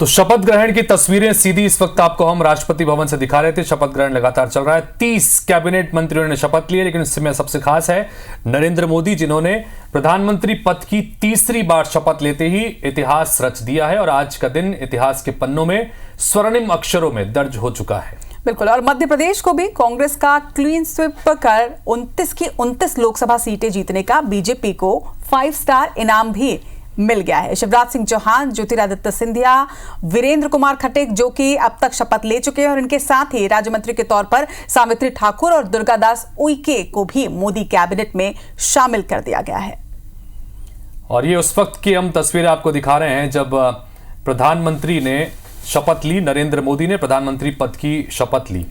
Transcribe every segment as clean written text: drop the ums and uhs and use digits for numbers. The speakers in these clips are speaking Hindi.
तो शपथ ग्रहण की तस्वीरें सीधी इस वक्त आपको हम राष्ट्रपति भवन से दिखा रहे थे। शपथ ग्रहण लगातार चल रहा है। 30 कैबिनेट मंत्रियों ने शपथ ली, लेकिन इसमें सबसे खास है नरेंद्र मोदी, जिन्होंने प्रधानमंत्री पद की तीसरी बार शपथ लेते ही इतिहास रच दिया है और आज का दिन इतिहास के पन्नों में स्वर्णिम अक्षरों में दर्ज हो चुका है। बिल्कुल। और मध्य प्रदेश को भी कांग्रेस का क्लीन स्वीप कर 29 की 29 लोकसभा सीटें जीतने का बीजेपी को 5 स्टार इनाम भी मिल गया है। शिवराज सिंह चौहान, ज्योतिरादित्य सिंधिया, वीरेंद्र कुमार खट्टेक जो कि अब तक शपथ ले चुके हैं, और इनके साथ ही राज्य मंत्री के तौर पर सावित्री ठाकुर और दुर्गादास उइके को भी मोदी कैबिनेट में शामिल कर दिया गया है। और ये उस वक्त की हम तस्वीरें आपको दिखा रहे हैं जब प्रधानमंत्री ने शपथ ली, नरेंद्र मोदी ने प्रधानमंत्री पद की शपथ ली।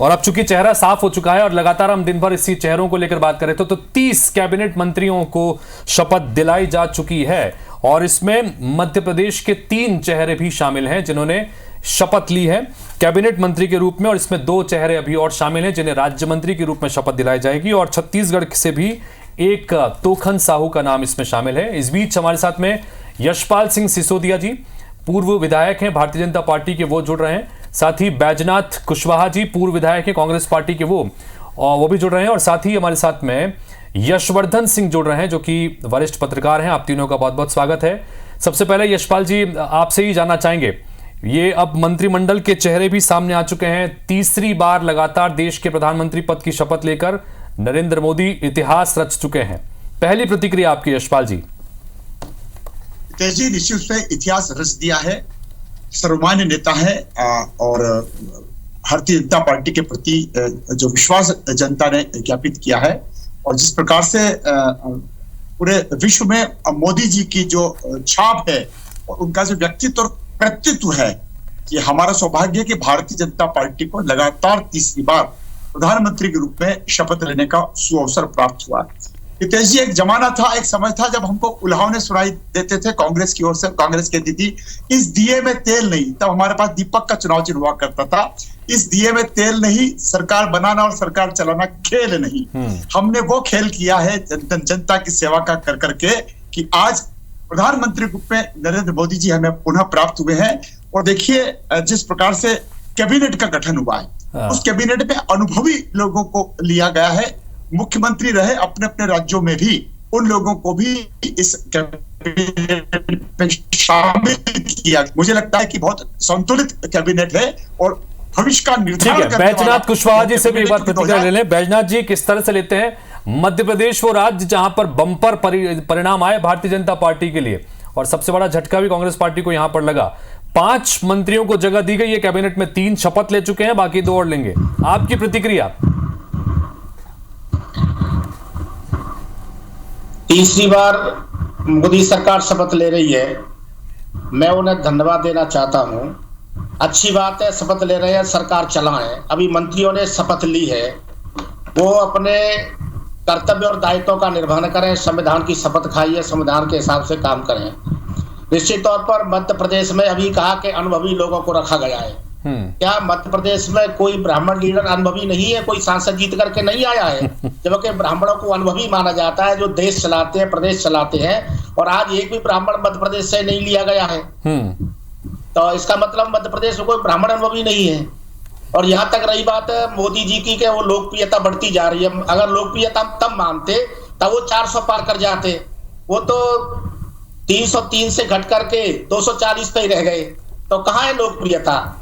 और अब चूंकि चेहरा साफ हो चुका है और लगातार हम दिन भर इसी चेहरों को लेकर बात कर रहे थे, तो 30 कैबिनेट मंत्रियों को शपथ दिलाई जा चुकी है और इसमें मध्य प्रदेश के 3 चेहरे भी शामिल हैं जिन्होंने शपथ ली है कैबिनेट मंत्री के रूप में, और इसमें 2 चेहरे अभी और शामिल हैं जिन्हें राज्य मंत्री के रूप में शपथ दिलाई जाएगी। और छत्तीसगढ़ से भी एक तोखन साहू का नाम इसमें शामिल है। इस बीच हमारे साथ में यशपाल सिंह सिसोदिया जी, पूर्व विधायक हैं भारतीय जनता पार्टी के, वो जुड़ रहे हैं। साथ ही बैजनाथ कुशवाहा जी, पूर्व विधायक हैं कांग्रेस पार्टी के, वो भी जुड़ रहे हैं। और साथ ही हमारे साथ में यशवर्धन सिंह जुड़ रहे हैं जो कि वरिष्ठ पत्रकार हैं। आप तीनों का बहुत बहुत स्वागत है। सबसे पहले यशपाल जी, आपसे ही जानना चाहेंगे, ये अब मंत्रिमंडल के चेहरे भी सामने आ चुके हैं। तीसरी बार लगातार देश के प्रधानमंत्री पद की शपथ लेकर नरेंद्र मोदी इतिहास रच चुके हैं। पहली प्रतिक्रिया आपकी यशपाल जी। तेजी निश्चित से इतिहास रच दिया है। सर्वमान्य नेता है और भारतीय जनता पार्टी के प्रति जो विश्वास जनता ने ज्ञापित किया है, और जिस प्रकार से पूरे विश्व में मोदी जी की जो छाप है और उनका जो व्यक्तित्व और कृतित्व है, कि हमारा सौभाग्य है कि भारतीय जनता पार्टी को लगातार तीसरी बार प्रधानमंत्री के रूप में शपथ लेने का सुअवसर प्राप्त हुआ। हितेश जी, एक जमाना था, एक समय था जब हमको उल्हावने सुनाई देते थे कांग्रेस की ओर से। कांग्रेस कहती थी इस दिए में तेल नहीं, तब हमारे पास दीपक का चुनाव चिन्ह हुआ करता था। इस दिए में तेल नहीं, सरकार बनाना और सरकार चलाना खेल नहीं। हमने वो खेल किया है जनता की सेवा का कर करके, कि आज प्रधानमंत्री के रूप में नरेंद्र मोदी जी हमें पुनः प्राप्त हुए हैं। और देखिए जिस प्रकार से कैबिनेट का गठन हुआ है, उस कैबिनेट में अनुभवी लोगों को लिया गया है। मुख्यमंत्री रहे अपने अपने राज्यों में भी, उन लोगों को भी इस कैबिनेट में शामिल किया। मुझे लगता है कि बहुत संतुलित कैबिनेट है और भविष्य का निर्धारण करने वाला। बैजनाथ कुशवाहा जी से भी एक बार प्रतिक्रिया ले लें। बैजनाथ जी, किस तरह से लेते हैं मध्य प्रदेश वो राज्य जहां पर बम्पर परिणाम आए भारतीय जनता पार्टी के लिए, और सबसे बड़ा झटका भी कांग्रेस पार्टी को यहां पर लगा। 5 मंत्रियों को जगह दी गई है कैबिनेट में, 3 शपथ ले चुके हैं, बाकी 2 और लेंगे। आपकी प्रतिक्रिया। तीसरी बार मोदी सरकार शपथ ले रही है, मैं उन्हें धन्यवाद देना चाहता हूं। अच्छी बात है, शपथ ले रहे हैं, सरकार चलाएं। अभी मंत्रियों ने शपथ ली है, वो अपने कर्तव्य और दायित्वों का निर्वहन करें। संविधान की शपथ खाई है, संविधान के हिसाब से काम करें। निश्चित तौर पर मध्य प्रदेश में अभी कहा कि अनुभवी लोगों को रखा गया है। क्या मध्य प्रदेश में कोई ब्राह्मण लीडर अनुभवी नहीं है? कोई सांसद जीत करके नहीं आया है? जबकि ब्राह्मणों को अनुभवी माना जाता है, जो देश चलाते हैं, प्रदेश चलाते हैं, और आज एक भी ब्राह्मण मध्य प्रदेश से नहीं लिया गया है। तो इसका मतलब मध्य प्रदेश में कोई ब्राह्मण अनुभवी नहीं है। और यहाँ तक रही बात मोदी जी की, वो लोकप्रियता बढ़ती जा रही है। अगर लोकप्रियता तब मानते तब वो 400 पार कर जाते। वो तो 303 से घट करके 240 पे ही रह गए। तो कहाँ है लोकप्रियता?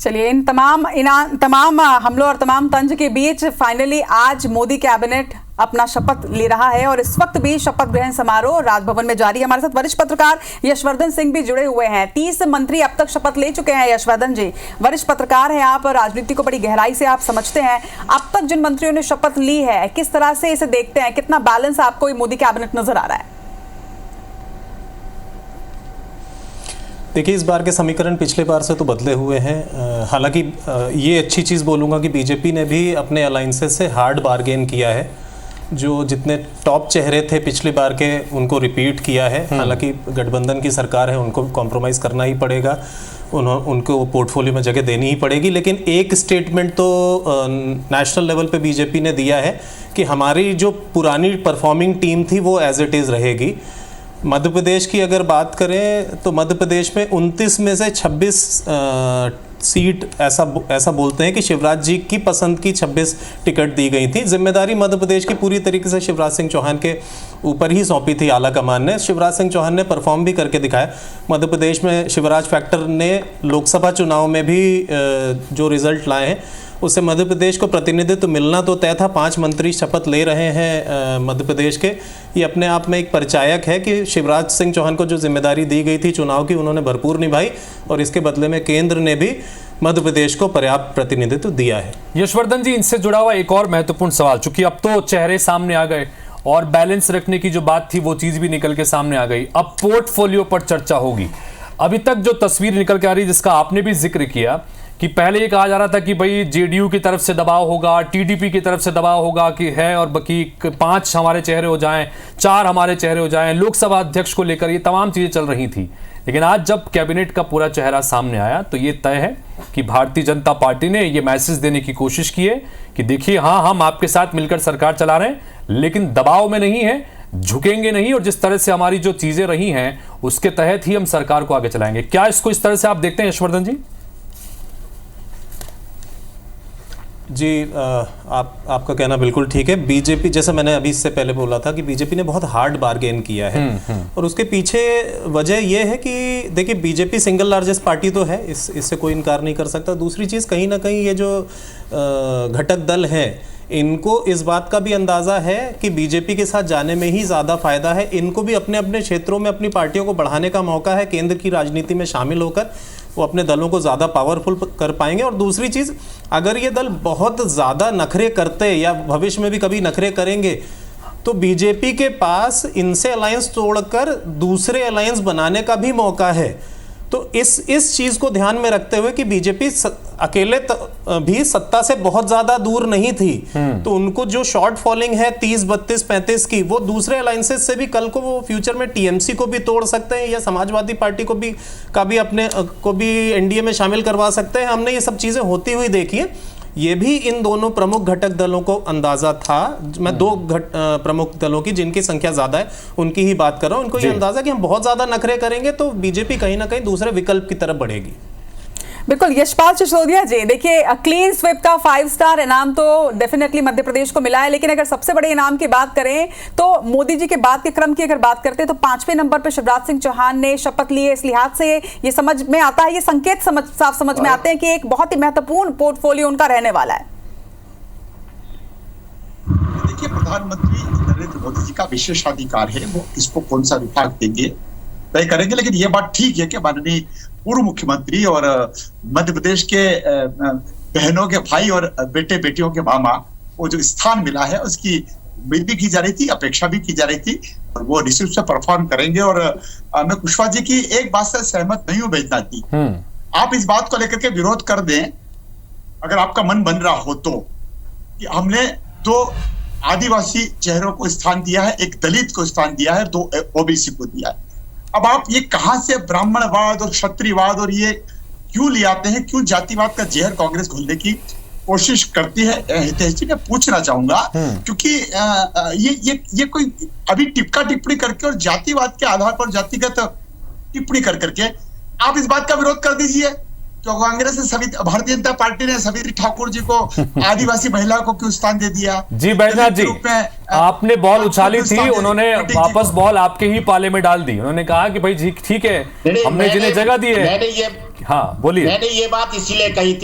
चलिए, इन तमाम हमलों और तमाम तंज के बीच फाइनली आज मोदी कैबिनेट अपना शपथ ले रहा है, और इस वक्त भी शपथ ग्रहण समारोह राजभवन में जारी है। हमारे साथ वरिष्ठ पत्रकार यशवर्धन सिंह भी जुड़े हुए हैं। 30 मंत्री अब तक शपथ ले चुके हैं। यशवर्धन जी, वरिष्ठ पत्रकार हैं आप, राजनीति को बड़ी गहराई से आप समझते हैं। अब तक जिन मंत्रियों ने शपथ ली है, किस तरह से इसे देखते हैं? कितना बैलेंस आपको ये मोदी कैबिनेट नजर आ रहा है? देखिए, इस बार के समीकरण पिछले बार से तो बदले हुए हैं। हालांकि ये अच्छी चीज़ बोलूँगा कि बीजेपी ने भी अपने अलाइंसेस से हार्ड बार्गेन किया है। जो जितने टॉप चेहरे थे पिछली बार के, उनको रिपीट किया है। हालांकि गठबंधन की सरकार है, उनको कॉम्प्रोमाइज़ करना ही पड़ेगा, उनको पोर्टफोलियो में जगह देनी ही पड़ेगी। लेकिन एक स्टेटमेंट तो नेशनल लेवल पे बीजेपी ने दिया है कि हमारी जो पुरानी परफॉर्मिंग टीम थी वो एज इट इज़ रहेगी। मध्य प्रदेश की अगर बात करें तो मध्य प्रदेश में 29 में से 26 सीट ऐसा बोलते हैं कि शिवराज जी की पसंद की 26 टिकट दी गई थी। जिम्मेदारी मध्य प्रदेश की पूरी तरीके से शिवराज सिंह चौहान के ऊपर ही सौंपी थी आला कमान ने। शिवराज सिंह चौहान ने परफॉर्म भी करके दिखाया। मध्य प्रदेश में शिवराज फैक्टर ने लोकसभा चुनाव में भी जो रिजल्ट लाए हैं उससे मध्य प्रदेश को प्रतिनिधित्व मिलना तो तय था। 5 मंत्री शपथ ले रहे हैं मध्य प्रदेश के। ये अपने आप में एक परिचायक है कि शिवराज सिंह चौहान को जो जिम्मेदारी दी गई थी चुनाव की उन्होंने भरपूर निभाई और इसके बदले में केंद्र ने भी मध्य प्रदेश को पर्याप्त प्रतिनिधित्व दिया है। यशवर्धन जी, इनसे जुड़ा हुआ एक और महत्वपूर्ण सवाल, चूंकि अब तो चेहरे सामने आ गए और बैलेंस रखने की जो बात थी वो चीज भी निकल के सामने आ गई, अब पोर्टफोलियो पर चर्चा होगी। अभी तक जो तस्वीर निकल के आ रही जिसका आपने भी जिक्र किया कि पहले ये कहा जा रहा था कि भाई जेडीयू की तरफ से दबाव होगा, टीडीपी की तरफ से दबाव होगा कि है और बाकी 5 हमारे चेहरे हो जाएं, 4 हमारे चेहरे हो जाएं, लोकसभा अध्यक्ष को लेकर ये तमाम चीजें चल रही थी। लेकिन आज जब कैबिनेट का पूरा चेहरा सामने आया तो ये तय है कि भारतीय जनता पार्टी ने ये मैसेज देने की कोशिश की है कि देखिए, हाँ हम आपके साथ मिलकर सरकार चला रहे हैं, लेकिन दबाव में नहीं है, झुकेंगे नहीं, और जिस तरह से हमारी जो चीजें रही हैं उसके तहत ही हम सरकार को आगे चलाएंगे। क्या इसको इस तरह से आप देखते हैं यशवर्धन जी? जी, आपका कहना बिल्कुल ठीक है। बीजेपी, जैसे मैंने अभी इससे पहले बोला था कि बीजेपी ने बहुत हार्ड बार्गेन किया है और उसके पीछे वजह यह है कि देखिए, बीजेपी सिंगल लार्जेस्ट पार्टी तो है, इससे कोई इनकार नहीं कर सकता। दूसरी चीज़, कहीं ना कहीं ये जो घटक दल है इनको इस बात का भी अंदाज़ा है कि बीजेपी के साथ जाने में ही ज़्यादा फायदा है। इनको भी अपने अपने क्षेत्रों में अपनी पार्टियों को बढ़ाने का मौका है। केंद्र की राजनीति में शामिल होकर वो अपने दलों को ज़्यादा पावरफुल कर पाएंगे। और दूसरी चीज़, अगर ये दल बहुत ज़्यादा नखरे करते या भविष्य में भी कभी नखरे करेंगे तो बीजेपी के पास इनसे अलायंस तोड़कर दूसरे अलायंस बनाने का भी मौका है। तो इस चीज़ को ध्यान में रखते हुए कि बीजेपी अकेले भी सत्ता से बहुत ज़्यादा दूर नहीं थी, तो उनको जो शॉर्ट फॉलिंग है 30, 32, 35 की, वो दूसरे अलायंसेस से भी कल को वो फ्यूचर में टीएमसी को भी तोड़ सकते हैं या समाजवादी पार्टी को भी एनडीए में शामिल करवा सकते हैं। हमने ये सब चीज़ें होती हुई देखी है। ये भी इन दोनों प्रमुख घटक दलों को अंदाजा था। मैं 2 प्रमुख दलों की जिनकी संख्या ज्यादा है उनकी ही बात कर रहा हूं। उनको ये अंदाजा कि हम बहुत ज्यादा नखरे करेंगे तो बीजेपी कहीं ना कहीं दूसरे विकल्प की तरफ बढ़ेगी। बिल्कुल। यशपाल सिसोदिया जी, देखिए, क्लीन स्वीप का 5 स्टार इनाम तो डेफिनेटली मध्य प्रदेश को मिला है, लेकिन अगर सबसे बड़े इनाम की बात करें तो मोदी जी के बाद के क्रम की अगर बात करते हैं तो 5वें नंबर पर शिवराज सिंह चौहान ने शपथ ली है। इस लिहाज से ये समझ में आता है, ये संकेत साफ समझ में आते हैं कि एक बहुत ही महत्वपूर्ण पोर्टफोलियो उनका रहने वाला है। देखिए, प्रधानमंत्री नरेंद्र मोदी जी का विशेषाधिकार है, वो किसको कौन सा विभाग देंगे तय करेंगे। लेकिन ये बात ठीक है कि माननीय पूर्व मुख्यमंत्री और मध्य प्रदेश के बहनों के भाई और बेटे बेटियों के मामा को जो स्थान मिला है उसकी उम्मीद भी की जा रही थी, अपेक्षा भी की जा रही थी, और वो निश्चित से परफॉर्म करेंगे। और मैं कुशवाहा जी की एक बात से सहमत नहीं हूं बेजना जी। आप इस बात को लेकर के विरोध कर दें अगर आपका मन बन रहा हो तो, कि हमने 2 आदिवासी चेहरों को स्थान दिया है, एक दलित को स्थान दिया है, 2 ओबीसी को दिया है। अब आप ये कहां से ब्राह्मणवाद और क्षत्रियवाद और ये क्यों ले आते हैं? क्यों जातिवाद का जहर कांग्रेस घोलने की कोशिश करती है? हितेश जी, मैं पूछना चाहूंगा, क्योंकि ये कोई अभी टिप्पा टिप्पणी करके और जातिवाद के आधार पर जातिगत टिप्पणी कर करके आप इस बात का विरोध कर दीजिए। तो कांग्रेस ने भारतीय जनता पार्टी ने सवित्री ठाकुर जी को आदिवासी महिला को क्यों स्थान दे दिया? जी बैजनाथ जी, आपने बॉल उछाली थी, उन्होंने वापस बॉल आपके ही पाले में डाल दी। उन्होंने कहा कि भाई ठीक है, हमने जिन्हें जगह दी है। हाँ बोलिए। मैंने ये बात इसलिए कही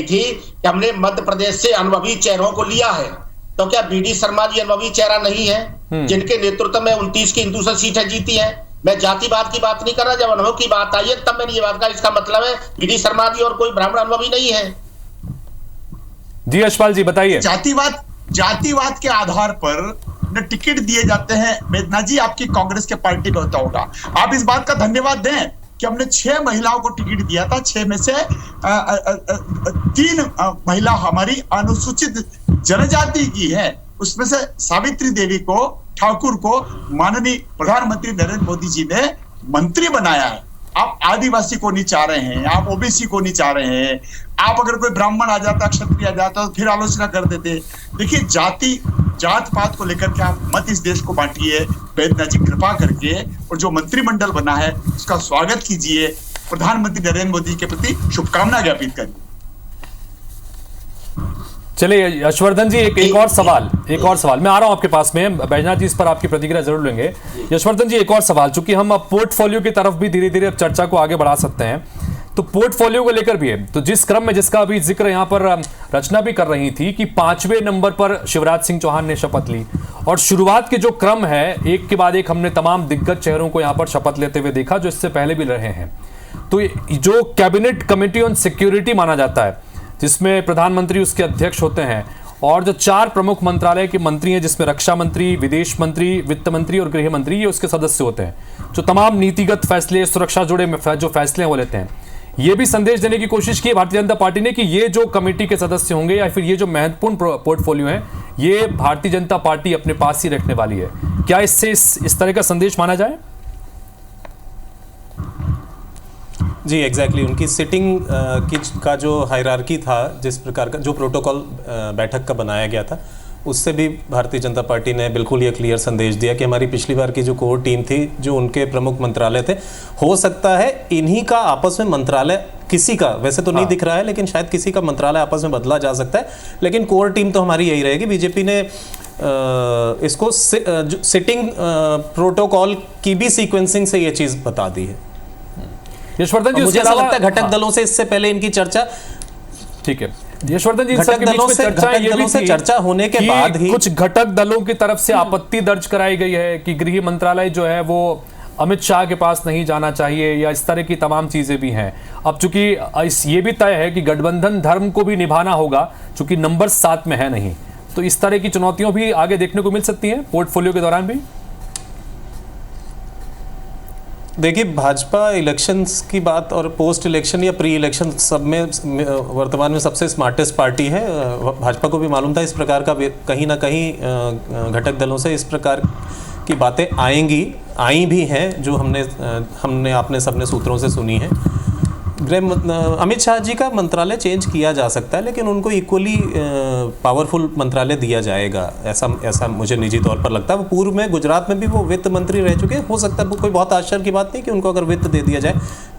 थी कि हमने मध्य प्रदेश से अनुभवी चेहरों को लिया है। तो क्या बीडी शर्मा जी अनुभवी चेहरा नहीं है, जिनके नेतृत्व में 29 की 200 सीटें जीती है? मैं जातिवाद की बात नहीं कर रहा, जब अनुभव की बात आई है तब मैंने ये बात कहा। इसका मतलब है बीडी शर्मा जी और कोई ब्राह्मण अनुभवी नहीं है। जी यशपाल जी बताइए। जातिवाद के आधार पर न टिकट दिए जाते हैं। मेघना जी, आपकी कांग्रेस के पार्टी में होता होगा, आप इस बात का धन्यवाद दें कि हमने 6 महिलाओं को टिकट दिया था। 6 में से 3 महिला हमारी अनुसूचित जनजाति की है। उसमें से सावित्री देवी को, ठाकुर को माननीय प्रधानमंत्री नरेंद्र मोदी जी ने मंत्री बनाया है। आप आदिवासी को नहीं चाह रहे हैं, आप ओबीसी को नहीं चाह रहे हैं। आप अगर कोई ब्राह्मण आ जाता, क्षत्रिय आ जाता तो फिर आलोचना कर देते। देखिए, जाति जात पात को लेकर के आप मत इस देश को बांटिए, वैद्यनाथ जी कृपा करके, और जो मंत्रिमंडल बना है उसका स्वागत कीजिए, प्रधानमंत्री नरेंद्र मोदी के प्रति शुभकामना ज्ञापित करिए। चलिए यशवर्धन जी, एक और सवाल मैं आ रहा हूं आपके पास में, बैजनाथ जी इस पर आपकी प्रतिक्रिया जरूर लेंगे। यशवर्धन जी, एक और सवाल, चूंकि हम अब पोर्टफोलियो की तरफ भी धीरे धीरे अब चर्चा को आगे बढ़ा सकते हैं, तो पोर्टफोलियो को लेकर भी है, तो जिस क्रम में जिसका अभी जिक्र यहां पर रचना भी कर रही थी कि 5वें नंबर पर शिवराज सिंह चौहान ने शपथ ली, और शुरुआत के जो क्रम है एक के बाद एक हमने तमाम दिग्गज चेहरों को यहां पर शपथ लेते हुए देखा जो इससे पहले भी रहे हैं। तो जो कैबिनेट कमेटी ऑन सिक्योरिटी माना जाता है, जिसमें प्रधानमंत्री उसके अध्यक्ष होते हैं, और जो 4 प्रमुख मंत्रालय के मंत्री हैं जिसमें रक्षा मंत्री, विदेश मंत्री, वित्त मंत्री और गृह मंत्री, ये उसके सदस्य होते हैं, जो तमाम नीतिगत फैसले, सुरक्षा जुड़े जो फैसले हैं वो लेते हैं। ये भी संदेश देने की कोशिश की भारतीय जनता पार्टी ने कि ये जो कमेटी के सदस्य होंगे या फिर ये जो महत्वपूर्ण पोर्टफोलियो है, ये भारतीय जनता पार्टी अपने पास ही रखने वाली है। क्या इससे इस तरह का संदेश माना जाए? जी एग्जैक्टली उनकी सिटिंग का जो हायरार्की था, जिस प्रकार का जो प्रोटोकॉल बैठक का बनाया गया था, उससे भी भारतीय जनता पार्टी ने बिल्कुल ये क्लियर संदेश दिया कि हमारी पिछली बार की जो कोर टीम थी, जो उनके प्रमुख मंत्रालय थे, हो सकता है इन्हीं का आपस में मंत्रालय किसी का, वैसे तो नहीं दिख रहा है, लेकिन शायद किसी का मंत्रालय आपस में बदला जा सकता है, लेकिन कोर टीम तो हमारी यही रहेगी। बीजेपी ने इसको सिटिंग प्रोटोकॉल की भी सीक्वेंसिंग से ये चीज़ बता दी है। यशवर्धन जी, मुझे ऐसा लगता है घटक दलों से इससे पहले इनकी चर्चा, ठीक है यशवर्धन जी, घटक दलों से चर्चा होने के बाद ही कुछ घटक दलों की तरफ से आपत्ति दर्ज कराई गई है कि गृह मंत्रालय जो है वो अमित शाह के पास नहीं जाना चाहिए, या इस तरह की तमाम चीजें भी हैं। अब चूंकि ये भी तय है कि गठबंधन धर्म को भी निभाना होगा, चूंकि नंबर 7 में है नहीं, तो इस तरह की चुनौतियों भी आगे देखने को मिल सकती हैं पोर्टफोलियो के दौरान भी। देखिए, भाजपा इलेक्शंस की बात और पोस्ट इलेक्शन या प्री इलेक्शन सब में वर्तमान में सबसे स्मार्टेस्ट पार्टी है। भाजपा को भी मालूम था इस प्रकार का कहीं ना कहीं घटक दलों से इस प्रकार की बातें आई भी हैं, जो हमने आपने सबने सूत्रों से सुनी है। अमित शाह जी का मंत्रालय चेंज किया जा सकता है, लेकिन उनको इक्वली पावरफुल मंत्रालय दिया जाएगा, ऐसा मुझे निजी तौर पर लगता है। वो पूर्व में गुजरात में भी वो वित्त मंत्री रह चुके हैं, हो सकता है कोई बहुत आश्चर्य की बात नहीं कि उनको अगर वित्त दे दिया जाए।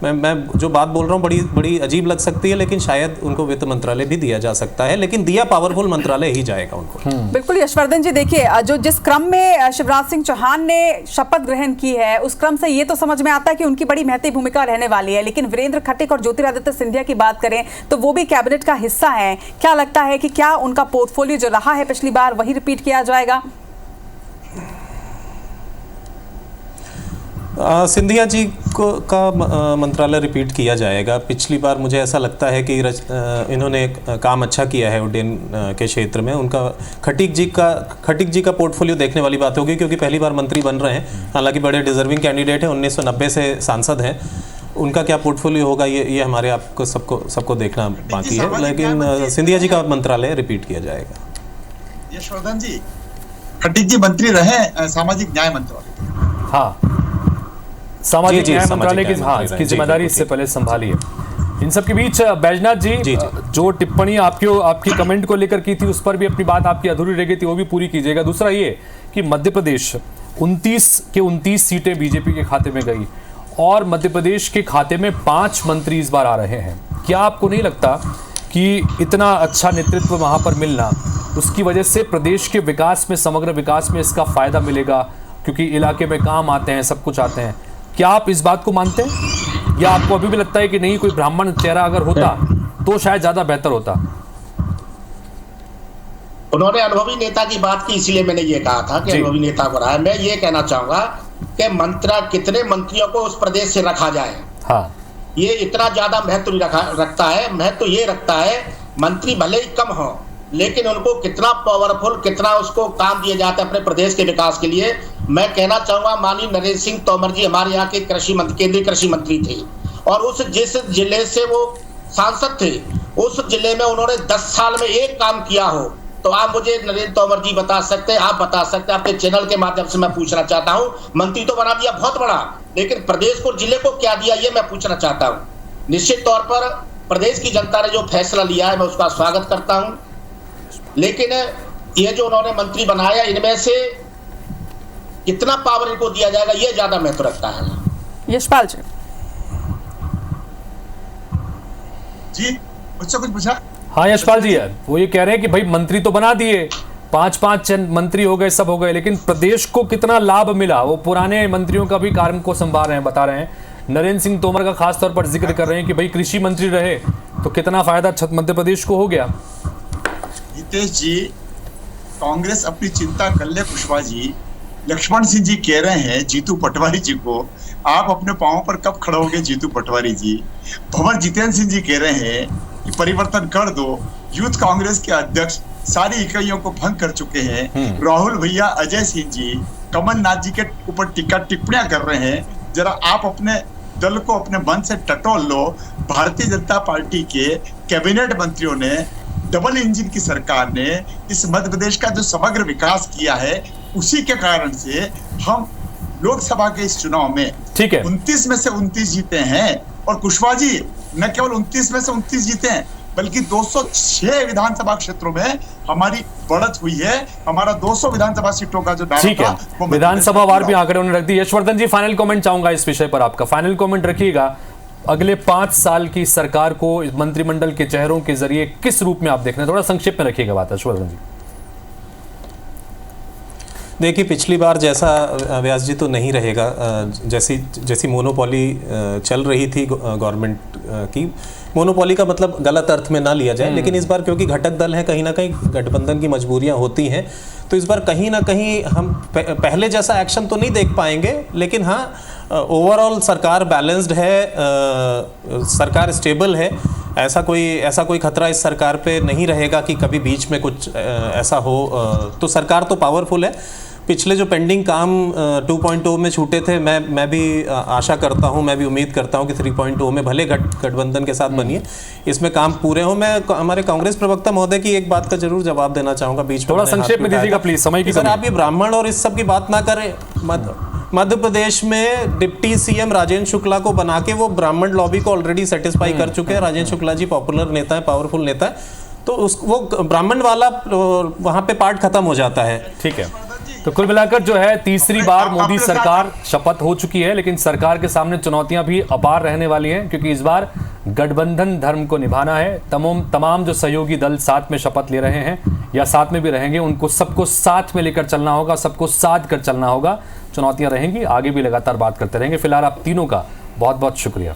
मैं जो बात बोल रहा हूँ बड़ी अजीब लग सकती है, लेकिन शायद उनको वित्त मंत्रालय भी दिया जा सकता है, लेकिन दिया पावरफुल मंत्रालय ही जाएगा उनको। बिल्कुल यशवर्धन जी, देखिए जो जिस क्रम में शिवराज सिंह चौहान ने शपथ ग्रहण की है, उस क्रम से ये तो समझ में आता है कि उनकी बड़ी महत्वपूर्ण भूमिका रहने वाली है, लेकिन वीरेंद्र खट्टिक और ज्योतिरादित्य सिंधिया की बात करें तो वो भी कैबिनेट का हिस्सा है। क्या लगता है कि क्या उनका पोर्टफोलियो जो रहा है पिछली बार वही रिपीट किया जाएगा? सिंधिया जी का मंत्रालय रिपीट किया जाएगा। पिछली बार मुझे ऐसा लगता है कि इन्होंने काम अच्छा किया है उड्डयन के क्षेत्र में। उनका खट्टिक जी का पोर्टफोलियो देखने वाली बात होगी, क्योंकि पहली बार मंत्री बन रहे हैं, हालांकि बड़े डिजर्विंग कैंडिडेट हैं, 1990 से सांसद हैं। उनका क्या पोर्टफोलियो होगा ये हमारे आपको सबको देखना बाकी है, लेकिन सिंधिया जी का मंत्रालय रिपीट किया जाएगा। यशवर्धन जी, खट्टिक जी मंत्री रहे सामाजिक न्याय मंत्रालय, हाँ, सामाजिक न्याय मंत्रालय की इसकी जिम्मेदारी इससे पहले संभाली है। इन सब के बीच बैजनाथ जी, जो टिप्पणी आपकी कमेंट को लेकर की थी, उस पर भी अपनी बात आपकी अधूरी रह गई थी, वो भी पूरी कीजिएगा। दूसरा ये कि मध्य प्रदेश 29 सीटें बीजेपी के खाते में गई, और मध्य प्रदेश के खाते में 5 मंत्री इस बार आ रहे हैं। क्या आपको नहीं लगता कि इतना अच्छा नेतृत्व वहां पर मिलना, उसकी वजह से प्रदेश के विकास में, समग्र विकास में इसका फायदा मिलेगा, क्योंकि इलाके में काम आते हैं, सब कुछ आते हैं? क्या आप इस बात को मानते हैं, या आपको अभी भी लगता है कि नहीं, कोई ब्राह्मण चेहरा अगर होता तो शायद ज्यादा बेहतर होता? उन्होंने अनुभवी नेता की बात की, इसलिए मैंने ये कहा था कि अनुभवी नेता को रहा है। मैं ये कहना चाहूंगा कि कितने मंत्रियों को उस प्रदेश से रखा जाए, हाँ, ये इतना ज्यादा महत्व रखता है। महत्व ये रखता है, मंत्री भले ही कम हो, लेकिन उनको कितना पावरफुल, कितना उसको काम दिया जाता है अपने प्रदेश के विकास के लिए। मैं कहना चाहूंगा, माननीय नरेंद्र सिंह तोमर जी हमारे यहाँ के केंद्रीय कृषि मंत्री थे, और जिस जिले से वो सांसद थे, उस जिले में उन्होंने 10 साल में एक काम किया हो, तो आप मुझे नरेंद्र तोमर जी बता सकते हैं, आप बता सकते हैं। आपके चैनल के माध्यम से मैं पूछना चाहता हूँ, मंत्री तो बना दिया बहुत बड़ा, लेकिन प्रदेश को, जिले को क्या दिया, ये मैं पूछना चाहता हूँ। निश्चित तौर पर प्रदेश की जनता ने जो फैसला लिया है, मैं उसका स्वागत करता हूँ, लेकिन ये जो उन्होंने मंत्री बनाया, इनमें से कितना पावर इनको दिया जाएगा, ये ज्यादा महत्व रखता है। यशपाल जी जी, मुझसे कुछ पूछा? हाँ यशपाल जी, वो ये कह रहे हैं कि भाई मंत्री तो बना दिए, 5-5 मंत्री हो गए, सब हो गए, लेकिन प्रदेश को कितना लाभ मिला? वो पुराने मंत्रियों का भी कार्य को संभाल रहे हैं, बता रहे हैं। नरेंद्र सिंह तोमर का खास तौर पर जिक्र कर रहे हैं कि भाई कृषि मंत्री रहे तो कितना फायदा मध्य प्रदेश को हो गया। हितेश जी, कांग्रेस अपनी चिंता कर ले। कुशवाहा जी, लक्ष्मण सिंह जी कह रहे हैं जीतू पटवारी जी को, आप अपने पांव पर कब खड़े होगे जीतू पटवारी जी? भंवर जितेंद्र सिंह जी कह रहे हैं कि परिवर्तन कर दो। यूथ कांग्रेस के अध्यक्ष सारी इकाइयों को भंग कर चुके हैं। राहुल भैया, अजय सिंह जी कमलनाथ जी के ऊपर टिप्पणियां कर रहे हैं। जरा आप अपने दल को अपने मन से टटोल लो। भारतीय जनता पार्टी के कैबिनेट मंत्रियों ने, डबल इंजन की सरकार ने इस मध्य प्रदेश का जो समग्र विकास किया है, उसी के कारण से हम लोकसभा के इस चुनाव में 29 में से 29 जीते हैं। और कुशवाहा जी, न केवल 29 में से 29 जीते हैं, बल्कि 206 विधानसभा क्षेत्रों में हमारी बढ़त हुई है। हमारा 200 विधानसभा सीटों का जो दावा था, वो विधानसभा वार भी आंकड़े उन्होंने रख दी। यशवर्धन जी, फाइनल कमेंट चाहूंगा इस विषय पर, आपका फाइनल कमेंट रखिएगा। अगले 5 साल की सरकार को मंत्रिमंडल के चेहरों के जरिए किस रूप में आप देख रहे हैं? थोड़ा संक्षेप में रखिएगा बात, यशवर्धन जी। देखिए, पिछली बार जैसा व्यास जी तो नहीं रहेगा। जैसी मोनोपोली चल रही थी गवर्नमेंट की, मोनोपोली का मतलब गलत अर्थ में ना लिया जाए, लेकिन इस बार क्योंकि घटक दल है, कहीं ना कहीं गठबंधन की मजबूरियां होती हैं, तो इस बार कहीं ना कहीं हम पहले जैसा एक्शन तो नहीं देख पाएंगे, लेकिन हाँ, ओवरऑल सरकार बैलेंस्ड है, सरकार स्टेबल है। ऐसा कोई खतरा इस सरकार पे नहीं रहेगा कि कभी बीच में कुछ ऐसा हो। तो सरकार तो पावरफुल है। पिछले जो पेंडिंग काम 2.0 में छूटे थे, मैं भी आशा करता हूं, मैं भी उम्मीद करता हूं कि 3.0 में भले गठबंधन के साथ बनिए, इसमें काम पूरे हों। मैं हमारे कांग्रेस प्रवक्ता महोदय की एक बात का जरूर जवाब देना चाहूंगा, बीच में थोड़ा संक्षेप में दीजिएगा प्लीज, समय की सर। आप ये ब्राह्मण और इस सब की बात ना करें। मध्य प्रदेश में डिप्टी सीएम राजेंद्र शुक्ला को बना के वो ब्राह्मण लॉबी को ऑलरेडी सेटिस्फाई कर चुके हैं। राजेंद्र शुक्ला जी पॉपुलर नेता है, पावरफुल नेता है, तो वो ब्राह्मण वाला वहां पे पार्ट खत्म हो जाता है। ठीक है, तो कुल मिलाकर जो है तीसरी बार मोदी सरकार शपथ हो चुकी है, लेकिन सरकार के सामने चुनौतियां भी अपार रहने वाली हैं, क्योंकि इस बार गठबंधन धर्म को निभाना है। तमाम जो सहयोगी दल साथ में शपथ ले रहे हैं या साथ में भी रहेंगे, उनको सबको साथ में लेकर चलना होगा, सबको साथ कर चलना होगा। चुनौतियां रहेंगी, आगे भी लगातार बात करते रहेंगे। फिलहाल आप तीनों का बहुत बहुत शुक्रिया।